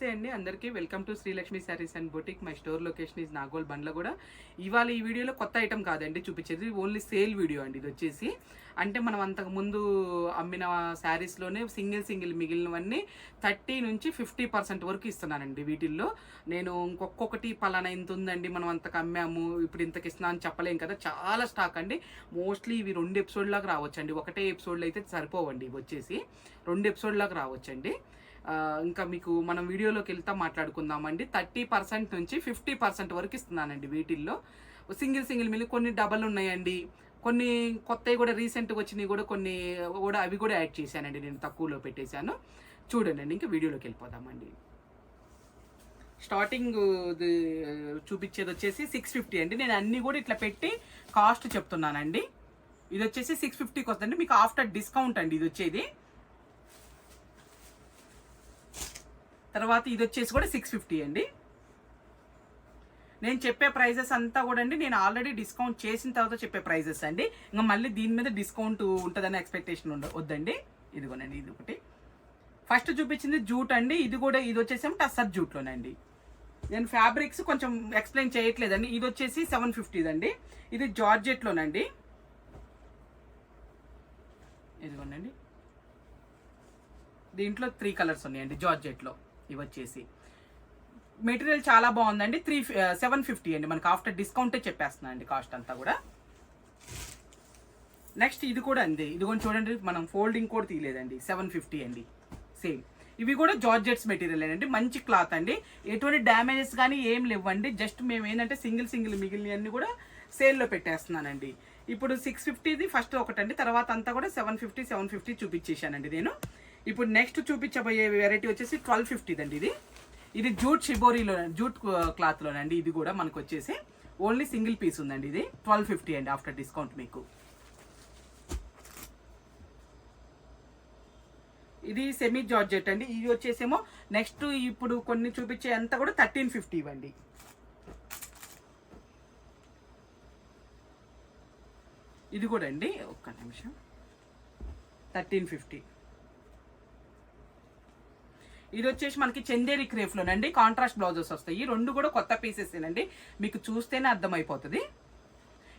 నమస్తే అండి అందరికీ welcome to Srilakshmi saris and boutique. My store location is Nagole Bandlaguda. ఇవాళ ఈ వీడియోలో కొత్త ఐటమ్ కాదండి చూపించేది, ఓన్లీ సేల్ వీడియో అండి. ఇది వచ్చేసి అంటే మనం అంతకుముందు అమ్మిన శారీస్లోనే సింగిల్ మిగిలినవన్నీ 30 నుంచి 50% వరకు ఇస్తున్నానండి. వీటిల్లో నేను ఇంకొకటి పలానా ఇంత ఉందండి, మనం అంతకు అమ్మాము, ఇప్పుడు ఇంతకి ఇస్తున్నా అని చెప్పలేం కదా. చాలా స్టాక్ అండి. మోస్ట్లీ ఇవి 2 ఎపిసోడ్ లాగా రావచ్చండి. ఒకటే ఎపిసోడ్లో అయితే సరిపోవండి. ఇవి వచ్చేసి 2 ఎపిసోడ్ లాగా రావచ్చండి. ఇంకా మీకు మనం వీడియోలోకి వెళ్తా మాట్లాడుకుందామండి. 30% నుంచి 50% వరకు ఇస్తున్నానండి. వీటిల్లో సింగిల్ మిల్లి కొన్ని డబల్ ఉన్నాయండి, కొన్ని కొత్తవి కూడా రీసెంట్గా వచ్చినాయి కూడా, కొన్ని కూడా అవి కూడా యాడ్ చేశానండి. నేను తక్కువలో పెట్టేశాను. చూడండి, ఇంకా వీడియోలోకి వెళ్ళిపోదామండి. స్టార్టింగ్ చూపించేది వచ్చేసి 650 అండి. నేను అన్నీ కూడా ఇట్లా పెట్టి కాస్ట్ చెప్తున్నానండి. ఇది వచ్చేసి 650కి వస్తుందండి మీకు ఆఫ్టర్ డిస్కౌంట్ అండి. ఇది వచ్చేది తర్వాత ఇది వచ్చేసి కూడా 650 అండి. నేను చెప్పే ప్రైజెస్ అంతా కూడా అండి నేను ఆల్రెడీ డిస్కౌంట్ చేసిన తర్వాత చెప్పే ప్రైజెస్ అండి. ఇంకా మళ్ళీ దీని మీద డిస్కౌంట్ ఉంటుందని ఎక్స్పెక్టేషన్ వద్దండి. ఇదిగోనండి, ఇది ఒకటి ఫస్ట్ చూపించింది జూట్ అండి. ఇది వచ్చేసి టస్సర్ జూట్లోనండి. నేను ఫ్యాబ్రిక్స్ కొంచెం ఎక్స్ప్లెయిన్ చేయట్లేదండి. ఇది వచ్చేసి 750 అండి. ఇది జార్జెట్లోనండి. ఇదిగోనండి, దీంట్లో 3 కలర్స్ ఉన్నాయండి జార్జెట్లో. ఇవి వచ్చేసి మెటీరియల్ చాలా బాగుందండి. 750 అండి. మనకి ఆఫ్టర్ డిస్కౌంటే చెప్పేస్తున్నా అండి కాస్ట్ అంతా కూడా. నెక్స్ట్ ఇది కూడా అండి. ఇది కూడా చూడండి, మనం ఫోల్డింగ్ కూడా తీయలేదండి. 750 అండి. సేమ్ ఇవి కూడా జార్జెట్స్ మెటీరియల్ అండి. మంచి క్లాత్ అండి. ఎటువంటి డ్యామేజెస్ కానీ ఏం లేవండి. జస్ట్ మేము ఏంటంటే సింగిల్ మిగిలినవన్నీ కూడా సేల్లో పెట్టేస్తున్నానండి. ఇప్పుడు 650ది ఫస్ట్ ఒకటండి. తర్వాత అంతా కూడా 750 చూపించేశానండి నేను. ఇప్పుడు నెక్స్ట్ చూపించబోయే వెరైటీ వచ్చేసి 1250 అండి. ఇది జూట్ షిబోరీలో, జూట్ క్లాత్లోనండి. ఇది కూడా మనకు వచ్చేసి ఓన్లీ సింగిల్ పీస్ ఉందండి. ఇది 1250 అండి ఆఫ్టర్ డిస్కౌంట్ మీకు. ఇది సెమీ జార్జెట్ అండి. ఇది వచ్చేసేమో నెక్స్ట్ ఇప్పుడు కొన్ని చూపించే అంతా కూడా 1350 ఇవ్వండి. ఇది కూడా అండి, ఒక్క నిమిషం, 1350. ఇది వచ్చేసి మనకి చందేరి క్రేఫ్లోనండి. కాంట్రాస్ట్ బ్లౌజెస్ వస్తాయి. 2 కూడా కొత్త పీసెస్ ఏనండి, మీకు చూస్తేనే అర్థమైపోతుంది.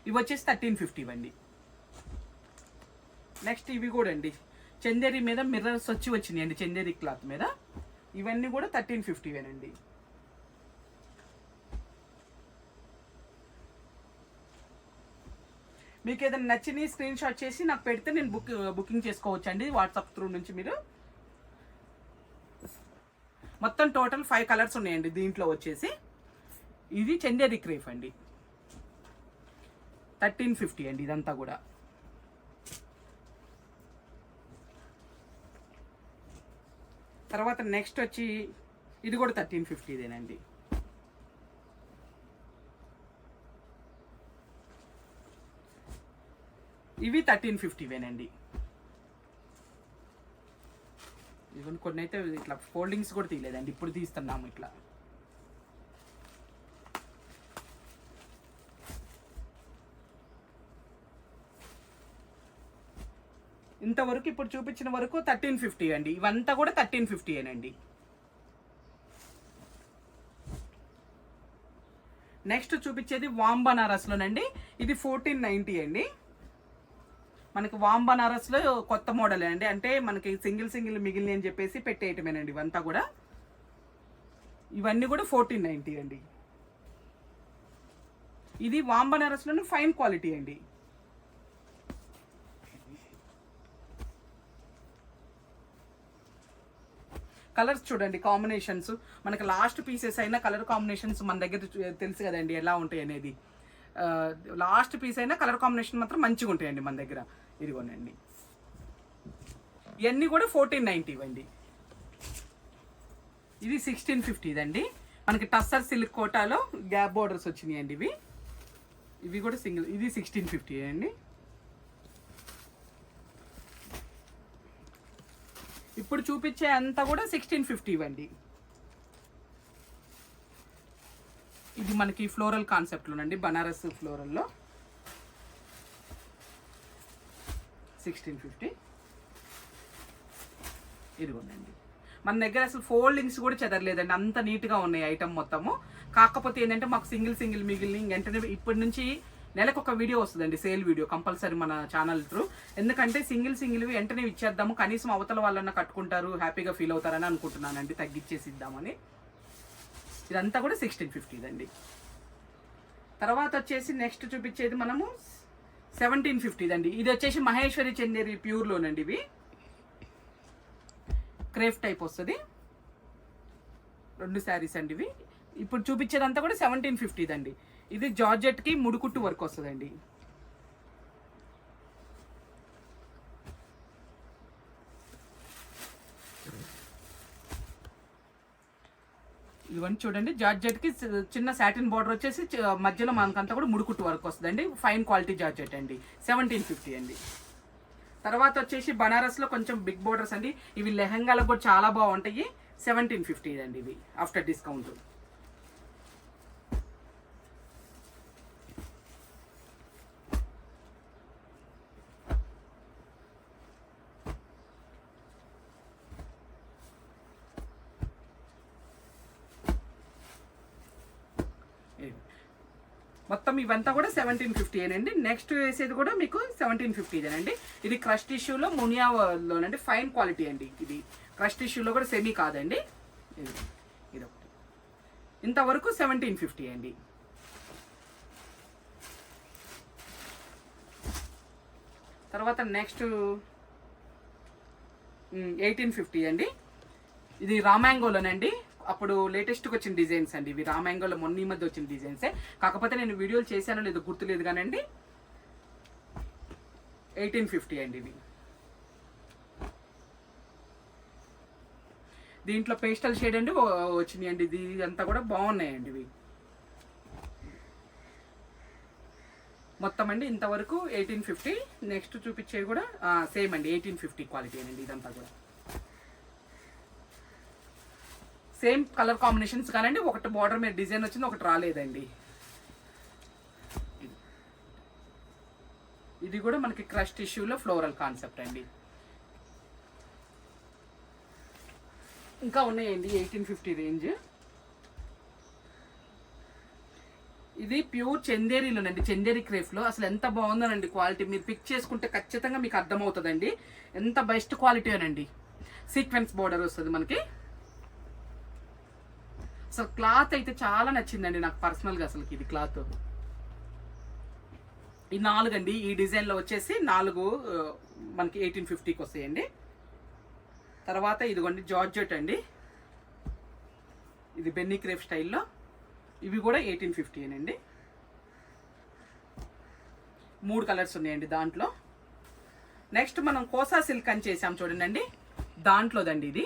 ఇవి వచ్చేసి 1350 ఇవ్వండి. నెక్స్ట్ ఇవి కూడా అండి చందేరి మీద మిర్రర్స్ వచ్చినాయి అండి. చందేరి క్లాత్ మీద ఇవన్నీ కూడా 1350వేనండి. మీకు ఏదైనా నచ్చిన స్క్రీన్ షాట్ చేసి నాకు పెడితే నేను బుకింగ్ చేసుకోవచ్చు అండి వాట్సాప్ త్రూ నుంచి. మీరు మొత్తం టోటల్ 5 కలర్స్ ఉన్నాయండి దీంట్లో వచ్చేసి. ఇది చందేరి క్రేఫ్ అండి, 1350 అండి ఇదంతా కూడా. తర్వాత నెక్స్ట్ వచ్చి ఇది కూడా 1350దేనండి. ఇవి 1350వేనండి. ఇవన్నీ కొన్ని అయితే ఇట్లా ఫోల్డింగ్స్ కూడా తీయలేదండి, ఇప్పుడు తీస్తున్నాము ఇట్లా. ఇంతవరకు ఇప్పుడు చూపించిన వరకు 1350 అండి. ఇవంతా కూడా 1350ఏనండి. నెక్స్ట్ చూపించేది వామ్ బనారస్లోనండి. ఇది 1490 అండి. మనకి వామ్ బనారస్లో కొత్త మోడల్ అండి. అంటే మనకి సింగిల్ మిగిలిన అని చెప్పేసి పెట్టేయటమేనండి ఇవంతా కూడా. ఇవన్నీ కూడా 1490 అండి. ఇది వామ్ బనారస్లోనే ఫైన్ క్వాలిటీ అండి. కలర్స్ చూడండి, కాంబినేషన్స్ మనకి లాస్ట్ పీసెస్ అయినా కలర్ కాంబినేషన్స్ మన దగ్గర తెలుసు కదండి ఎలా ఉంటాయి అనేది. లాస్ట్ పీస్ అయినా కలర్ కాంబినేషన్ మాత్రం మంచిగా ఉంటాయండి మన దగ్గర. ఇదిగోనండి, ఇవన్నీ కూడా 1490 ఇవ్వండి. ఇది 1650 అండి. మనకి టస్సర్ సిల్క్ కోటాలో గ్యాప్ బోర్డర్స్ వచ్చినాయండి. ఇవి కూడా సింగిల్. ఇది 1650 అండి. ఇప్పుడు చూపించే అంతా కూడా 1650 ఇవ్వండి. ఇది మనకి ఫ్లోరల్ కాన్సెప్ట్లోనండి, బనారస్ ఫ్లోరల్లో 1650. ఇదిగోండి. మన దగ్గర అసలు ఫోల్డింగ్స్ కూడా చెదరలేదండి, అంత నీట్గా ఉన్నాయి ఐటమ్ మొత్తము. కాకపోతే ఏంటంటే మాకు సింగిల్ మిగిలిన వెంటనే ఇప్పటి నుంచి నెలకు ఒక వీడియో వస్తుందండి, సేల్ వీడియో కంపల్సరీ మన ఛానల్ త్రూ. ఎందుకంటే సింగిల్ వెంటనే ఇచ్చేద్దాము, కనీసం అవతల వాళ్ళన్నా కట్టుకుంటారు, హ్యాపీగా ఫీల్ అవుతారని అనుకుంటున్నానండి, తగ్గించేసి ఇద్దామని. ఇదంతా కూడా 1650 అండి. తర్వాత వచ్చేసి నెక్స్ట్ చూపించేది మనము 1750 అండి. ఇది వచ్చేసి మహేశ్వరి చందేరి ప్యూర్లోనండి. ఇవి క్రేఫ్ టైప్ వస్తుంది, 2 శారీస్ అండి ఇవి. ఇప్పుడు చూపించేదంతా కూడా 1750 అండి. ఇది జార్జెట్కి ముడుకుట్టు వర్క్ వస్తుందండి. ఇవన్నీ చూడండి, జార్జెట్కి చిన్న సాటిన్ బార్డర్ వచ్చేసి మధ్యలో మనకంతా కూడా ముడుకుట్టు వర్క్ వస్తుందండి. ఫైన్ క్వాలిటీ జార్జెట్ అండి, 1750 అండి. తర్వాత వచ్చేసి బనారస్లో కొంచెం బిగ్ బోర్డర్స్ అండి. ఇవి లెహంగాలకు కూడా చాలా బాగుంటాయి, 1750 అండి ఇవి ఆఫ్టర్ డిస్కౌంట్. మొత్తం ఇవంతా కూడా 1750 అండి. నెక్స్ట్ వేసేది కూడా మీకు 1750 అండి. ఇది క్రష్ టిష్యూలో మునియాలోనండి, ఫైన్ క్వాలిటీ అండి. ఇది క్రష్ టిష్యూలో కూడా సెమీ కాదండి. ఇది ఒకటి ఇంతవరకు 1750 అండి. తర్వాత నెక్స్ట్ 1850 అండి. ఇది రామాంగోలోనండి, అప్పుడు లేటెస్ట్గా వచ్చిన డిజైన్స్ అండి ఇవి. రామాంగోలో మొన్న ఈ మధ్య వచ్చిన డిజైన్సే, కాకపోతే నేను వీడియోలు చేశానో లేదో గుర్తులేదు కానండి. 1850 అండి ఇవి. దీంట్లో పేస్టల్ షేడ్ అండి వచ్చినాయి అండి. ఇది అంతా కూడా బాగున్నాయండి ఇవి మొత్తం అండి. ఇంతవరకు 1850. నెక్స్ట్ చూపించేవి కూడా సేమ్ అండి, 1850 క్వాలిటీ అండి. ఇదంతా కూడా సేమ్ కలర్ కాంబినేషన్స్ కానండి, ఒకటి బార్డర్ మీద డిజైన్ వచ్చింది, ఒకటి రాలేదండి. ఇది కూడా మనకి క్రష్ టిష్యూలో ఫ్లోరల్ కాన్సెప్ట్ అండి. ఇంకా ఉన్నాయండి 1850 రేంజ్. ఇది ప్యూర్ చందేరీలోనండి, చందేరి క్రేఫ్లో. అసలు ఎంత బాగుందోనండి క్వాలిటీ, మీరు పిక్ చేసుకుంటే ఖచ్చితంగా మీకు అర్థమవుతుందండి ఎంత బెస్ట్ క్వాలిటీ అనండి. సీక్వెన్స్ బార్డర్ వస్తుంది మనకి. అసలు క్లాత్ అయితే చాలా నచ్చిందండి నాకు పర్సనల్గా. అసలు ఇది క్లాత్ ఈ 4 అండి, ఈ డిజైన్లో వచ్చేసి 4 మనకి 1850కి వస్తాయండి. తర్వాత ఇదిగోండి జార్జెట్ అండి, ఇది బెన్నీ క్రేఫ్ స్టైల్లో. ఇవి కూడా 1850 అండి. 3 కలర్స్ ఉన్నాయండి దాంట్లో. నెక్స్ట్ మనం కోసా సిల్క్ అని చేసాం చూడండి, దాంట్లోదండి ఇది.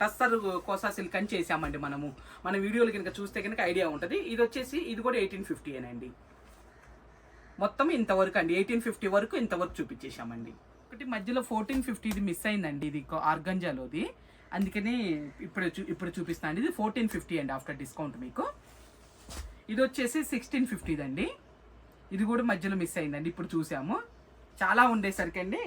టస్సర్ కోసా సిల్క్ అని చేసామండి మనము. మన వీడియోలు కనుక చూస్తే కనుక ఐడియా ఉంటుంది. ఇది వచ్చేసి ఇది కూడా 1850 అండి. మొత్తం ఇంతవరకు అండి, 1850 వరకు ఇంతవరకు చూపించేసామండి. ఒకటి మధ్యలో 1450 ఇది మిస్ అయిందండి, ఇది ఆర్గంజాలోది, అందుకని ఇప్పుడు చూపిస్తాను అండి. ఇది 1450 అండి ఆఫ్టర్ డిస్కౌంట్ మీకు. ఇది వచ్చేసి 1650 అండి. ఇది కూడా మధ్యలో మిస్ అయిందండి, ఇప్పుడు చూసాము. చాలా ఉండేసరికి అండి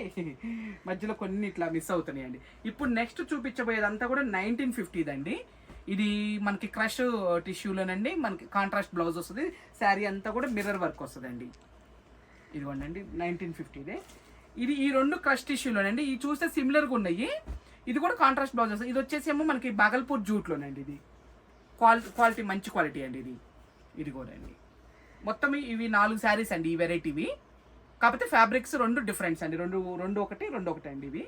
మధ్యలో కొన్ని ఇట్లా మిస్ అవుతున్నాయండి. ఇప్పుడు నెక్స్ట్ చూపించబోయేదంతా కూడా 1950 అండి. ఇది మనకి క్రష్ టిష్యూలోనండి, మనకి కాంట్రాస్ట్ బ్లౌజ్ వస్తుంది, శారీ అంతా కూడా మిర్రర్ వర్క్ వస్తుందండి. ఇదిగోండి 1950. ఇది ఈ 2 క్రష్ టిష్యూలోనండి. ఇవి చూస్తే సిమిలర్గా ఉన్నాయి. ఇది కూడా కాంట్రాస్ట్ బ్లౌజ్ వస్తుంది. ఇది వచ్చేసేమో మనకి బాగల్పూర్ జూట్లోనండి. ఇది క్వాలిటీ మంచి క్వాలిటీ అండి. ఇది కూడా అండి. మొత్తం ఇవి 4 శారీస్ అండి ఈ వెరైటీవి. కాకపోతే ఫ్యాబ్రిక్స్ 2 డిఫరెంట్స్ అండి, రెండు ఒకటి అండి ఇవి.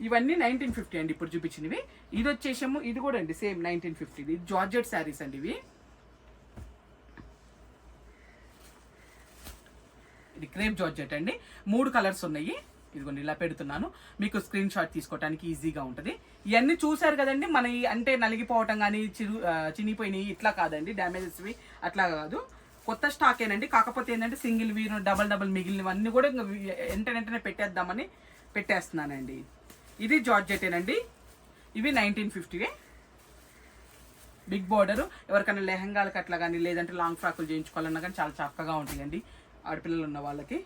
ఇవన్నీ 1950 అండి ఇప్పుడు చూపించినవి. ఇది వచ్చేసేమో ఇది కూడా అండి సేమ్ 1950. ఇది జార్జెట్ శారీస్ అండి ఇవి. ఇది క్రేప్ జార్జెట్ అండి. 3 కలర్స్ ఉన్నాయి. ఇదిగోండి ఇలా పెడుతున్నాను, మీకు స్క్రీన్ షాట్ తీసుకోవడానికి ఈజీగా ఉంటుంది. ఇవన్నీ చూసారు కదండి, మన అంటే నలిగిపోవటం కానీ చినిగిపోయినాయి ఇట్లా కాదండి, డ్యామేజెస్వి అట్లా కాదు, కొత్త స్టాక్ ఏనండి. కాకపోతే ఏంటంటే సింగిల్ వీరు డబల్ మిగిలినవన్నీ కూడా వెంటనే పెట్టేద్దామని పెట్టేస్తున్నానండి. ఇది జార్జెటేనండి. ఇవి 1950. బిగ్ బార్డర్, ఎవరికైనా లెహంగాలకు అట్లా కానీ లేదంటే లాంగ్ ఫ్రాకులు చేయించుకోవాలన్నా కానీ చాలా చక్కగా ఉంటాయండి ఆడపిల్లలు ఉన్న వాళ్ళకి.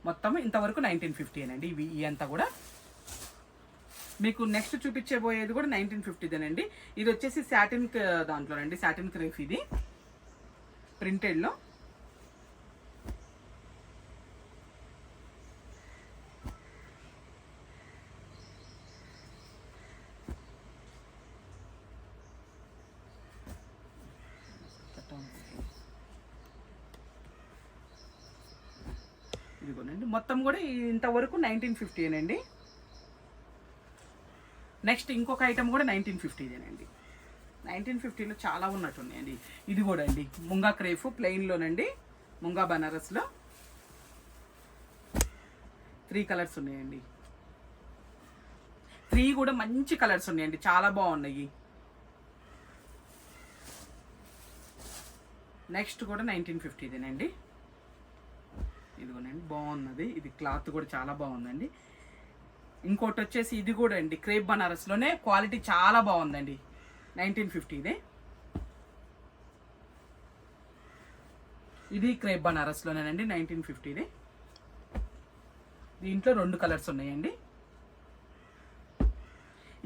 మొత్తం ఇంతవరకు 1950 అండి ఇవి అంతా కూడా. మీకు నెక్స్ట్ చూపించబోయేది కూడా 1950దేనండి. ఇది వచ్చేసి సాటిన్ దాంట్లోనండి, సాటిన్ క్రేప్ ఇది ప్రింటెడ్లో. ఇదిగోనండి మొత్తం కూడా ఇంతవరకు 1950 నెక్స్ట్ ఇంకొక ఐటమ్ కూడా 1950దేనండి. 1950లో చాలా ఉన్నట్టున్నాయండి. ఇది కూడా అండి ముంగా క్రేఫ్ ప్లెయిన్లోనండి, ముంగా బనారస్లో 3 కలర్స్ ఉన్నాయండి. 3 కూడా మంచి కలర్స్ ఉన్నాయండి, చాలా బాగున్నాయి. నెక్స్ట్ కూడా 1950దేనండి. ఇదిగోనండి బాగున్నది, ఇది క్లాత్ కూడా చాలా బాగుందండి. ఇంకోటి వచ్చేసి ఇది కూడా అండి క్రేప్ బనారస్లోనే, క్వాలిటీ చాలా బాగుందండి, 1950దే. ఇది క్రేప్ బనారస్లోనేనండి 1950దే. దీంట్లో 2 కలర్స్ ఉన్నాయండి.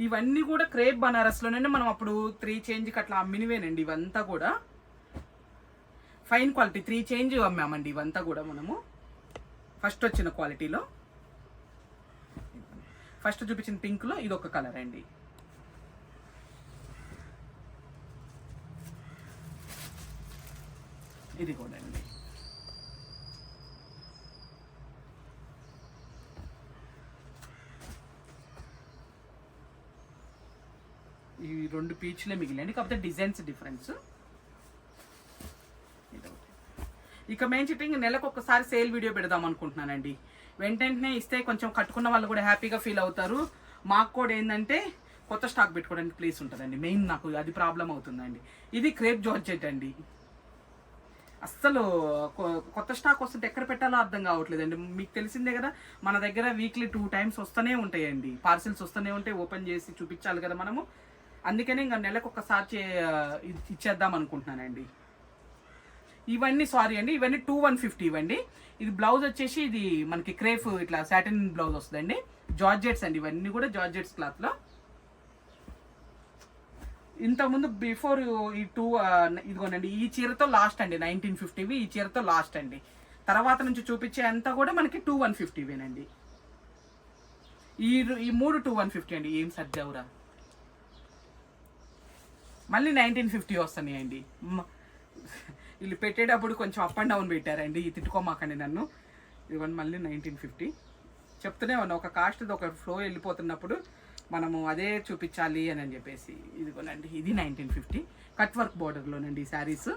ఇవన్నీ కూడా క్రేప్ బనారస్లోనే మనం అప్పుడు 3 చేంజ్కి అట్లా అమ్మినవేనండి. ఇవంతా కూడా ఫైన్ క్వాలిటీ 3 చేంజ్ అమ్మామండి. ఇవంతా కూడా మనము ఫస్ట్ వచ్చిన క్వాలిటీలో, ఫస్ట్ చూపించిన పింక్లో ఇది ఒక కలర్ అండి. ఇది కూడా అండి. ఈ 2 పీచ్లే మిగిలింది, కాకపోతే డిజైన్స్ డిఫరెన్స్. ఇక మెయిన్ చిట్టింగ్ నెలకు ఒక్కసారి సేల్ వీడియో పెడదాం అనుకుంటున్నానండి. వెంటనే ఇస్తే కొంచెం కట్టుకున్న వాళ్ళు కూడా హ్యాపీగా ఫీల్ అవుతారు. మాకు కూడా ఏంటంటే కొత్త స్టాక్ పెట్టుకోవడానికి ప్లేస్ ఉంటుందండి. మెయిన్ నాకు అది ప్రాబ్లం అవుతుందండి. ఇది క్రేప్ జార్జెట్ అండి. అస్సలు కొత్త స్టాక్ వస్తుంటే ఎక్కడ పెట్టాలో అర్థం కావట్లేదండి. మీకు తెలిసిందే కదా, మన దగ్గర వీక్లీ 2 టైమ్స్ వస్తూనే ఉంటాయండి, పార్సిల్స్ వస్తూనే ఉంటాయి. ఓపెన్ చేసి చూపించాలి కదా మనము. అందుకనే ఇంకా నెలకు ఒక్కసారి ఇచ్చేద్దాం అనుకుంటున్నానండి. ఇవన్నీ సారీ అండి, ఇవన్నీ 2150 ఇవ్వండి. ఇది బ్లౌజ్ వచ్చేసి ఇది మనకి క్రేప్ ఇట్లా సాటిన్ బ్లౌజ్ వస్తుందండి. జార్జెట్స్ అండి, ఇవన్నీ కూడా జార్జెట్స్ క్లాత్లో. ఇంతకుముందు బిఫోర్ ఈ 2 ఇదిగోనండి, ఈ చీరతో లాస్ట్ అండి 1950వి, ఈ చీరతో లాస్ట్ అండి. తర్వాత నుంచి చూపించే అంతా కూడా మనకి 2150వేనండి. ఈ 3 2150 అండి. ఏం సర్జవురా, మళ్ళీ 1950 వస్తున్నాయండి. వీళ్ళు పెట్టేటప్పుడు కొంచెం అప్ అండ్ డౌన్ పెట్టారండి, ఇది తిట్టుకోమాకండి నన్ను. ఇవన్నీ మళ్ళీ 1950 చెప్తూనే ఉన్నా, ఒక కాస్ట్ ఒక ఫ్లో వెళ్ళిపోతున్నప్పుడు మనము అదే చూపించాలి అని చెప్పేసి. ఇదిగోనండి, ఇది 1950 కట్ వర్క్ బోర్డర్లోనండి. ఈ శారీస్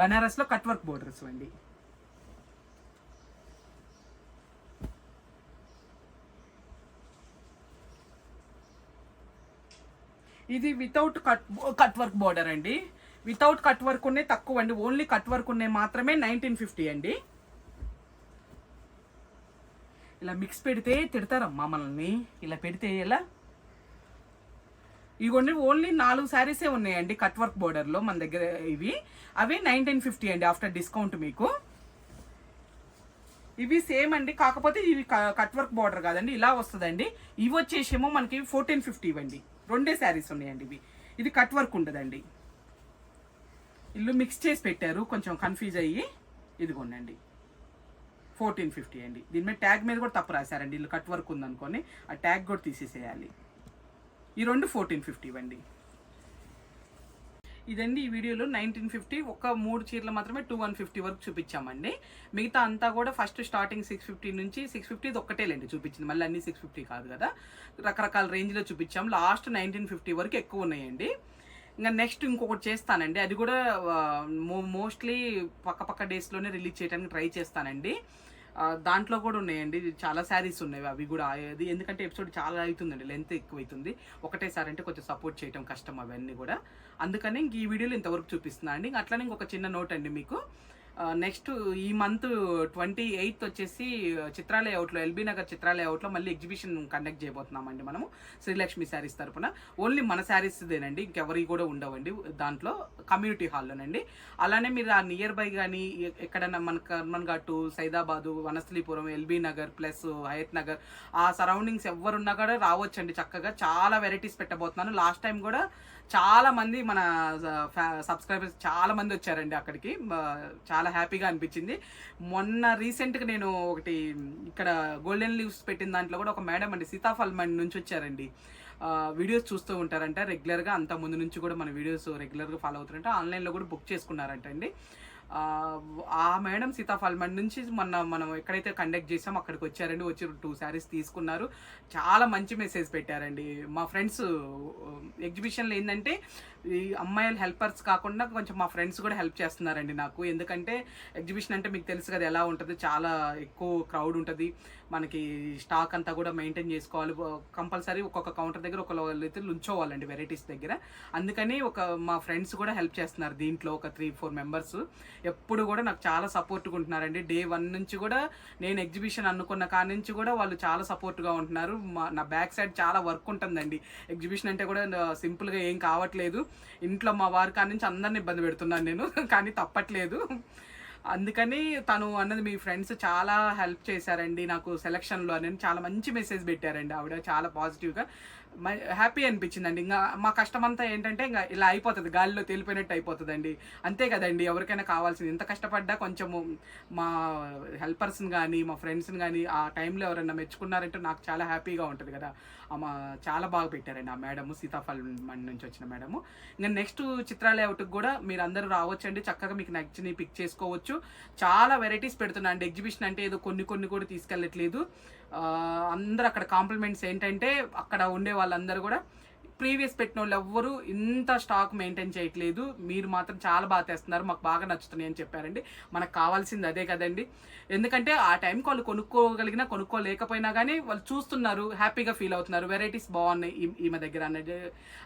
బనారస్లో కట్ వర్క్ బోర్డర్స్ అండి. ఇది వితౌట్ కట్ వర్క్ బోర్డర్ అండి. వితౌట్ కట్ వర్క్ ఉన్నాయి తక్కువ అండి, ఓన్లీ కట్ వర్క్ ఉన్నాయి మాత్రమే 1950 అండి. ఇలా మిక్స్ పెడితే తిడతారమ్మా మనల్ని, ఇలా పెడితే ఎలా. ఇవన్నీ ఓన్లీ 4 శారీసే ఉన్నాయండి కట్ వర్క్ బోర్డర్లో మన దగ్గర. ఇవి అవి 1950 అండి ఆఫ్టర్ డిస్కౌంట్ మీకు. ఇవి సేమ్ అండి, కాకపోతే ఇవి కట్ వర్క్ బోర్డర్ కాదండి, ఇలా వస్తుందండి. ఇవి వచ్చేసేమో మనకి 1450 ఇవ్వండి. 2 శారీస్ ఉన్నాయండి ఇవి. ఇది కట్ వర్క్ ఉండదండి, ఇల్లు మిక్స్ చేసి పెట్టారు, కొంచెం కన్ఫ్యూజ్ అయ్యి. ఇదిగోండి 1450 అండి. దీని మీద ట్యాగ్ మీద కూడా తప్పు రాశారండి, ఇల్లు కట్ వర్క్ ఉందనుకోని ఆ ట్యాగ్ కూడా తీసేసేయాలి. ఈ 2 1450 ఇవ్వండి. ఇదండి ఈ వీడియోలో 1950 ఒక 3 చీరలు మాత్రమే 2150 వరకు చూపించామండి. మిగతా అంతా కూడా ఫస్ట్ స్టార్టింగ్ 650 నుంచి 650 ఒక్కటేలేండి చూపించింది, మళ్ళీ అన్ని 650 కాదు కదా, రకరకాల రేంజ్లో చూపించాం. లాస్ట్ 1950 వరకు ఎక్కువ ఉన్నాయండి. ఇంకా నెక్స్ట్ ఇంకొకటి చేస్తానండి, అది కూడా మోస్ట్లీ పక్క డేస్లోనే రిలీజ్ చేయడానికి ట్రై చేస్తానండి. దాంట్లో కూడా ఉన్నాయండి చాలా శారీస్ ఉన్నాయి, అవి కూడా. అది ఎందుకంటే ఎపిసోడ్ చాలా అవుతుందండి, లెంత్ ఎక్కువ అవుతుంది. ఒకటేసారి అంటే కొంచెం సపోర్ట్ చేయడం కష్టం అవన్నీ కూడా. అందుకని ఇంక ఈ వీడియోలో ఇంతవరకు చూపిస్తున్నాను అండి. అట్లనే ఇంకొక చిన్న నోట్ అండి మీకు, నెక్స్ట్ ఈ మంత్ 28th వచ్చేసి చిత్రాలయ అవుట్లో, ఎల్బీ నగర్ చిత్రాలయ అవుట్లో మళ్ళీ ఎగ్జిబిషన్ కండక్ట్ చేయబోతున్నామండి మనము శ్రీలక్ష్మి శారీస్ తరపున. ఓన్లీ మన శారీస్దేనండి, ఇంకెవరి కూడా ఉండవండి దాంట్లో, కమ్యూనిటీ హాల్లోనండి. అలానే మీరు ఆ నియర్ బై కానీ ఎక్కడైనా మన కర్మన్ ఘాటు, సైదాబాదు, వనస్థలీపురం, ఎల్బీ నగర్ ప్లస్ హయత్ నగర్ ఆ సరౌండింగ్స్ ఎవరున్నా కూడా రావచ్చండి. చక్కగా చాలా వెరైటీస్ పెట్టబోతున్నాను. లాస్ట్ టైం కూడా చాలా మంది మన సబ్స్క్రైబర్స్ చాలా మంది వచ్చారండి అక్కడికి. చాలా హ్యాపీగా అనిపించింది. మొన్న రీసెంట్గా నేను ఒకటి ఇక్కడ గోల్డెన్ లీవ్స్ పెట్టిన దాంట్లో కూడా ఒక మేడం అండి సీతాఫల్ మండి నుంచి వచ్చారండి. వీడియోస్ చూస్తూ ఉంటారంట రెగ్యులర్గా, అంత ముందు నుంచి కూడా మన వీడియోస్ రెగ్యులర్గా ఫాలో అవుతారంట. ఆన్లైన్లో కూడా బుక్ చేసుకున్నారంట అండి. ఆ మేడం సీతాఫల్ మండి నుంచి మనం ఎక్కడైతే కండక్ట్ చేసామో అక్కడికి వచ్చారండి. వచ్చి 2 శారీస్ తీసుకున్నారు. చాలా మంచి మెసేజ్ పెట్టారండి. మా ఫ్రెండ్స్ ఎగ్జిబిషన్లో ఏంటంటే ఈ అమ్మాయిల హెల్పర్స్ కాకుండా కొంచెం మా ఫ్రెండ్స్ కూడా హెల్ప్ చేస్తున్నారండి నాకు. ఎందుకంటే ఎగ్జిబిషన్ అంటే మీకు తెలుసు కదా ఎలా ఉంటుంది, చాలా ఎక్కువ క్రౌడ్ ఉంటుంది. మనకి స్టాక్ అంతా కూడా మెయింటైన్ చేసుకోవాలి. కంపల్సరీ ఒక్కొక్క కౌంటర్ దగ్గర ఒకళ్ళు అయితే నుంచోవాలండి వెరైటీస్ దగ్గర. అందుకని మా ఫ్రెండ్స్ కూడా హెల్ప్ చేస్తున్నారు దీంట్లో. ఒక 3-4 మెంబర్స్ ఎప్పుడు కూడా నాకు చాలా సపోర్ట్గా ఉంటున్నారండి. డే 1 నుంచి కూడా నేను ఎగ్జిబిషన్ అనుకున్న కాడి నుంచి కూడా వాళ్ళు చాలా సపోర్ట్గా ఉంటున్నారు. నా బ్యాక్ సైడ్ చాలా వర్క్ ఉంటుందండి. ఎగ్జిబిషన్ అంటే కూడా సింపుల్గా ఏం కావట్లేదు. ఇంట్లో మా వారి కాడి నుంచి అందరిని ఇబ్బంది పెడుతున్నాను నేను, కానీ తప్పట్లేదు. అందుకని తను అన్నది మీ ఫ్రెండ్స్ చాలా హెల్ప్ చేశారండి నాకు సెలక్షన్లో అని చాలా మంచి మెసేజ్ పెట్టారండి ఆవిడ. చాలా పాజిటివ్గా హ్యాపీ అనిపించిందండి. ఇంకా మా కష్టం అంతా ఏంటంటే ఇంకా ఇలా అయిపోతుంది, గాలిలో తేలిపోయినట్టు అయిపోతుందండి. అంతే కదండి, ఎవరికైనా కావాల్సింది. ఎంత కష్టపడ్డా కొంచెము మా హెల్పర్స్ని కానీ మా ఫ్రెండ్స్ని కానీ ఆ టైంలో ఎవరైనా మెచ్చుకున్నారంటే నాకు చాలా హ్యాపీగా ఉంటుంది కదా. చాలా బాగా పెట్టారండి ఆ మేడము, సీతాఫల్ మండి నుంచి వచ్చిన మేడము. ఇంకా నెక్స్ట్ చిత్రాలయ అవుట్కి కూడా మీరు అందరూ రావచ్చండి. చక్కగా మీకు నచ్చినవి పిక్ చేసుకోవచ్చు. చాలా వెరైటీస్ పెడుతున్నా అండి. ఎగ్జిబిషన్ అంటే ఏదో కొన్ని కూడా తీసుకెళ్ళట్లేదు. అందరూ అక్కడ కాంప్లిమెంట్స్ ఏంటంటే అక్కడ ఉండే వాళ్ళందరూ కూడా ప్రీవియస్ పెట్టిన వాళ్ళు ఎవ్వరూ ఇంత స్టాక్ మెయింటైన్ చేయట్లేదు, మీరు మాత్రం చాలా బాగా తెస్తున్నారు, మాకు బాగా నచ్చుతున్నాయి అని చెప్పారండి. మనకు కావాల్సింది అదే కదండి. ఎందుకంటే ఆ టైంకి వాళ్ళు కొనుక్కోగలిగినా కొనుక్కోలేకపోయినా కానీ వాళ్ళు చూస్తున్నారు, హ్యాపీగా ఫీల్ అవుతున్నారు, వెరైటీస్ బాగున్నాయి ఈమె దగ్గర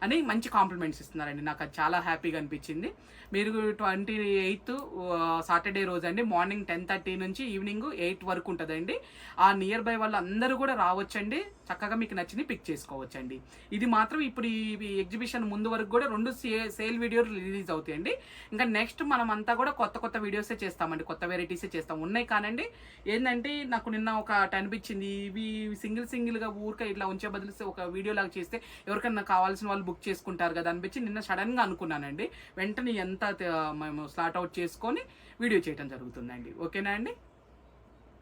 అని మంచి కాంప్లిమెంట్స్ ఇస్తున్నారండి. నాకు అది చాలా హ్యాపీగా అనిపించింది. మీరు 28th సాటర్డే రోజు అండి, మార్నింగ్ 10:30 నుంచి ఈవినింగ్ 8 వరకు ఉంటుందండి. ఆ నియర్ బై వాళ్ళు అందరూ కూడా రావచ్చండి. చక్కగా మీకు నచ్చింది పిక్ చేసుకోవచ్చండి. ఇది మాత్రం ఇప్పుడు ఈ ఎగ్జిబిషన్ ముందు వరకు కూడా 2 సేల్ వీడియోలు రిలీజ్ అవుతాయండి. ఇంకా నెక్స్ట్ మనం అంతా కూడా కొత్త వీడియోసే చేస్తామండి, కొత్త వెరైటీసే చేస్తాం. ఉన్నాయి కానండి ఏంటంటే నాకు నిన్న ఒకటి అనిపించింది, ఇవి సింగిల్గా ఊరికే ఇట్లా ఉంచే బదులు ఒక వీడియో లాగా చేస్తే ఎవరికైనా కావాల్సిన వాళ్ళు బుక్ చేసుకుంటారు కదా అనిపించి నిన్న సడన్గా అనుకున్నానండి. వెంటనే ఎంత మేము స్లాట్ అవుట్ చేసుకొని వీడియో చేయడం జరుగుతుందండి. ఓకేనా అండి?